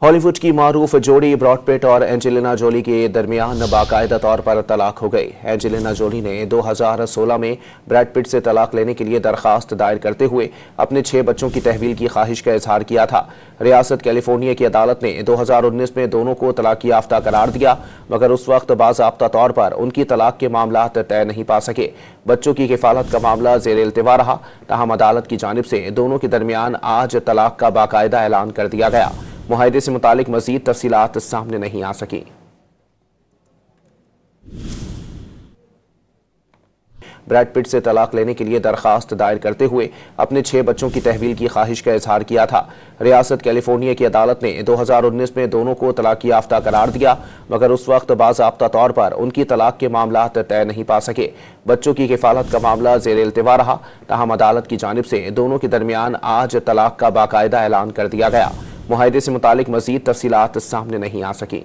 Hollywood की मारूफ जोड़ी Brad Pitt और एंजेलिना जोली के दरमियान बाकायदा तौर पर तलाक हो गई। एंजेलिना जोली ने 2016 में ब्रैड पिट से तलाक लेने के लिए दरखास्त दायर करते हुए अपने 6 बच्चों की तहवील की ख्वाहिश का इजहार किया था। रियासत कैलिफोर्निया की अदालत ने 2019 में दोनों को तलाकी याफ्ता करार दिया, मगर उस वक्त बाज़ाब्ता तौर पर उनकी तलाक के मामला तय नहीं पा सके। बच्चों की किफालत का मामला ज़ेर इल्तिवा रहा। ताहम अदालत की जानिब से दोनों के दरमियान आज तलाक का बाकायदा ऐलान कर दिया गया। मुआहदे से मुतालिक मजीद तफसीलात सामने नहीं आ सकी। ब्रैड पिट से तलाक लेने के लिए दरखास्त दायर करते हुए अपने 6 बच्चों की तहवील की ख्वाहिश का इजहार किया था। रियासत कैलिफोर्निया की अदालत ने 2019 में दोनों को तलाकी याफ्ता करार दिया, मगर उस वक्त बाज़ाब्ता तौर पर उनकी तलाक के मामला तय नहीं पा सके। बच्चों की किफालत का मामला ज़ेर इल्तिवा रहा। ताहम अदालत की जानिब से दोनों के दरमियान आज तलाक का बाकायदा ऐलान कर दिया गया। मुआहदे से मुतालिक मजीद तफसीलात सामने नहीं आ सकी।